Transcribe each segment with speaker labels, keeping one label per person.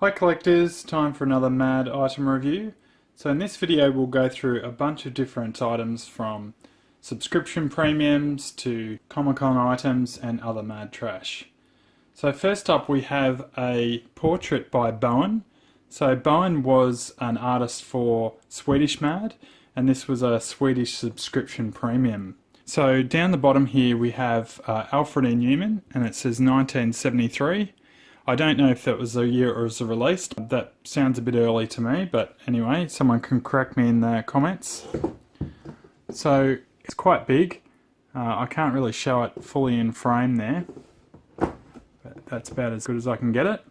Speaker 1: Hi collectors, time for another mad item review. So in this video we'll go through a bunch of different items from subscription premiums to Comic-Con items and other mad trash. So first up we have a portrait by Bowen. So Bowen was an artist for Swedish Mad, and this was a Swedish subscription premium. So down the bottom here we have Alfred E Neuman, and it says 1973. I don't know if that was the year it was released. That sounds a bit early to me, but anyway, someone can correct me in the comments. So it's quite big. I can't really show it fully in frame there, but that's about as good as I can get it.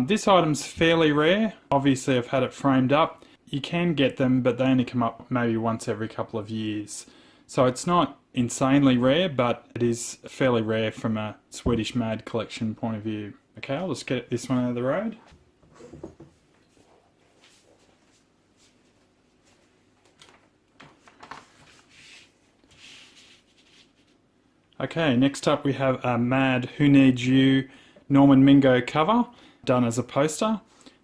Speaker 1: This item's fairly rare. Obviously I've had it framed up. You can get them, but they only come up maybe once every couple of years. So it's not insanely rare, but it is fairly rare from a Swedish Mad collection point of view. Okay, I'll just get this one out of the road. Okay, next up we have a Mad Who Needs You Norman Mingo cover done as a poster.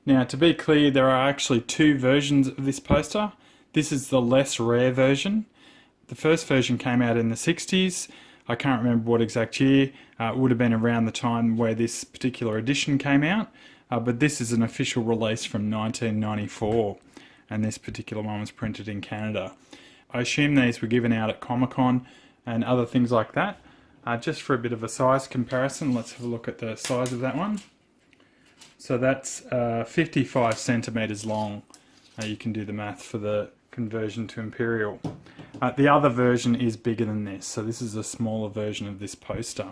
Speaker 1: Now to be clear, there are actually two versions of this poster. This is the less rare version. The first version came out in the 60s. I can't remember what exact year. It would have been around the time where this particular edition came out, but this is an official release from 1994, and this particular one was printed in Canada. I assume these were given out at Comic-Con and other things like that. Just for a bit of a size comparison, let's have a look at the size of that one. So that's 55 centimeters long. You can do the math for the conversion to imperial. The other version is bigger than this, so this is a smaller version of this poster.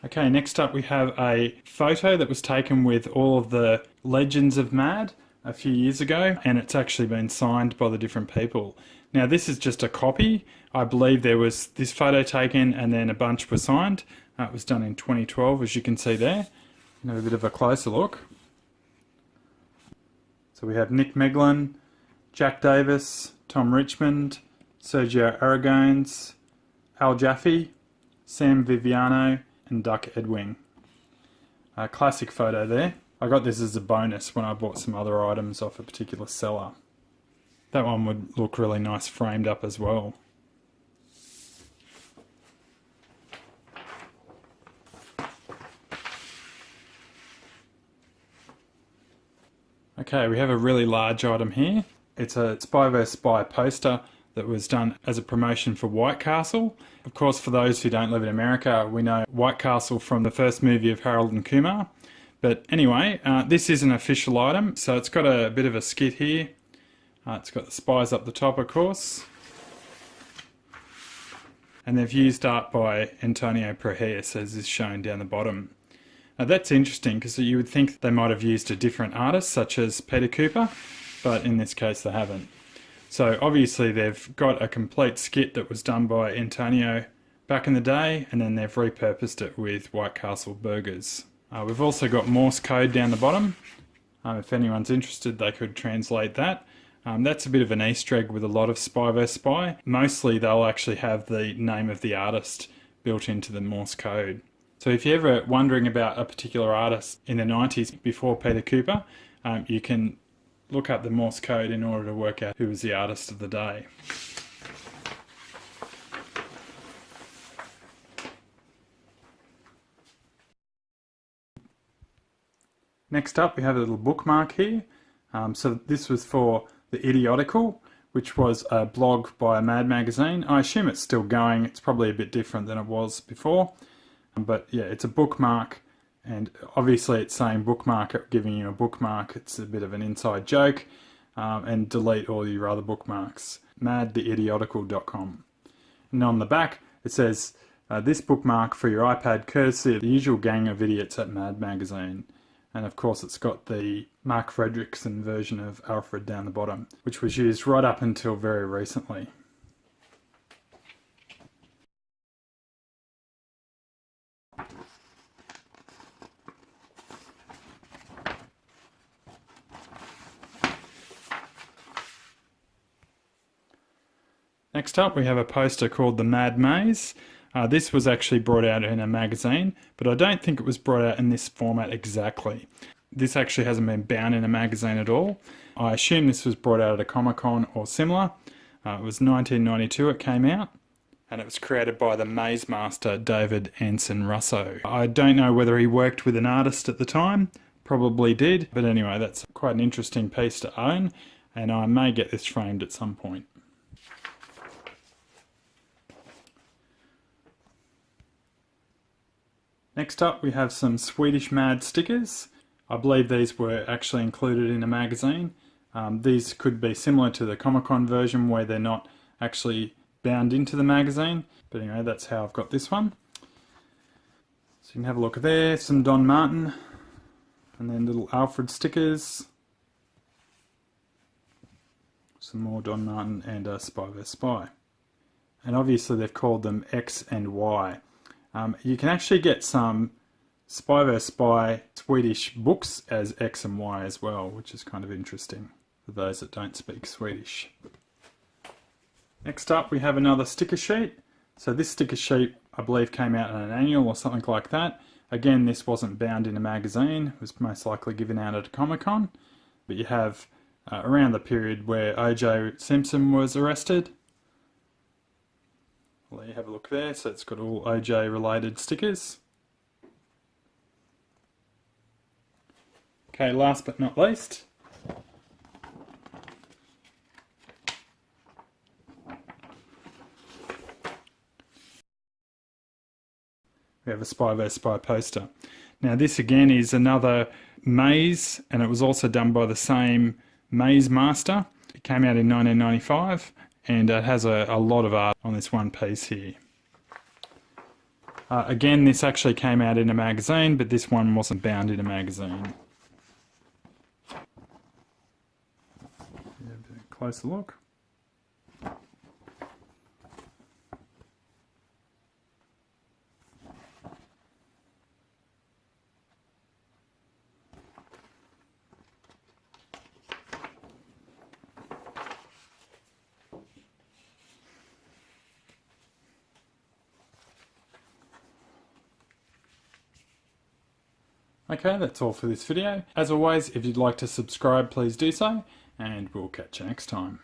Speaker 1: Okay, next up we have a photo that was taken with all of the legends of Mad a few years ago, and it's actually been signed by the different people. Now this is just a copy. I believe there was this photo taken and then a bunch were signed. It was done in 2012, as you can see there. Have a bit of a closer look. So we have Nick Meglin, Jack Davis, Tom Richmond, Sergio Aragones, Al Jaffe, Sam Viviano and Duck Edwing. A classic photo there. I got this as a bonus when I bought some other items off a particular seller. That one would look really nice framed up as well. Okay, we have a really large item here. It's a Spy vs Spy poster that was done as a promotion for White Castle. Of course, for those who don't live in America, we know White Castle from the first movie of Harold and Kumar. But anyway, this is an official item, so it's got a bit of a skit here. It's got the spies up the top, of course. And they've used art by Antonio Proheus, as is shown down the bottom. Now that's interesting because you would think they might have used a different artist such as Peter Cooper, but in this case they haven't. So obviously they've got a complete skit that was done by Antonio back in the day, and then they've repurposed it with White Castle burgers. We've also got Morse code down the bottom. If anyone's interested, they could translate that. That's a bit of an Easter egg with a lot of Spy vs Spy. Mostly they'll actually have the name of the artist built into the Morse code. So if you're ever wondering about a particular artist in the 90s before Peter Cooper, you can look up the Morse code in order to work out who was the artist of the day. Next up we have a little bookmark here. So this was for The Idiotical, which was a blog by a Mad magazine. I assume it's still going. It's probably a bit different than it was before. But yeah, it's a bookmark, and obviously it's saying bookmark it, giving you a bookmark. It's a bit of an inside joke, and delete all your other bookmarks. madtheidiotical.com. And on the back it says, this bookmark for your iPad courtesy of the usual gang of idiots at Mad Magazine. And of course it's got the Mark Fredrickson version of Alfred down the bottom, which was used right up until very recently. Next up we have a poster called The Mad Maze. This was actually brought out in a magazine, but I don't think it was brought out in this format exactly. This actually hasn't been bound in a magazine at all. I assume this was brought out at a Comic-Con or similar. It was 1992 it came out, and it was created by the maze master David Anson Russo. I don't know whether he worked with an artist at the time, probably did, but anyway, that's quite an interesting piece to own, and I may get this framed at some point. Next up we have some Swedish Mad stickers. I believe these were actually included in a magazine. These could be similar to the Comic-Con version where they're not actually bound into the magazine, but anyway, that's how I've got this one. So you can have a look there, some Don Martin, and then little Alfred stickers. Some more Don Martin and Spy vs Spy. And obviously they've called them X and Y. You can actually get some Spy vs Spy Swedish books as X and Y as well, which is kind of interesting for those that don't speak Swedish. Next up we have another sticker sheet. So this sticker sheet I believe came out in an annual or something like that. Again, this wasn't bound in a magazine, it was most likely given out at a Comic-Con. But you have around the period where O.J. Simpson was arrested. I'll let you have a look there, so it's got all OJ related stickers. Okay, last but not least, we have a Spy vs Spy poster. Now this again is another maze, and it was also done by the same maze master. It came out in 1995. And it has a lot of art on this one piece here. Again, this actually came out in a magazine, but this one wasn't bound in a magazine. Have a closer look. Okay, that's all for this video. As always, if you'd like to subscribe, please do so, and we'll catch you next time.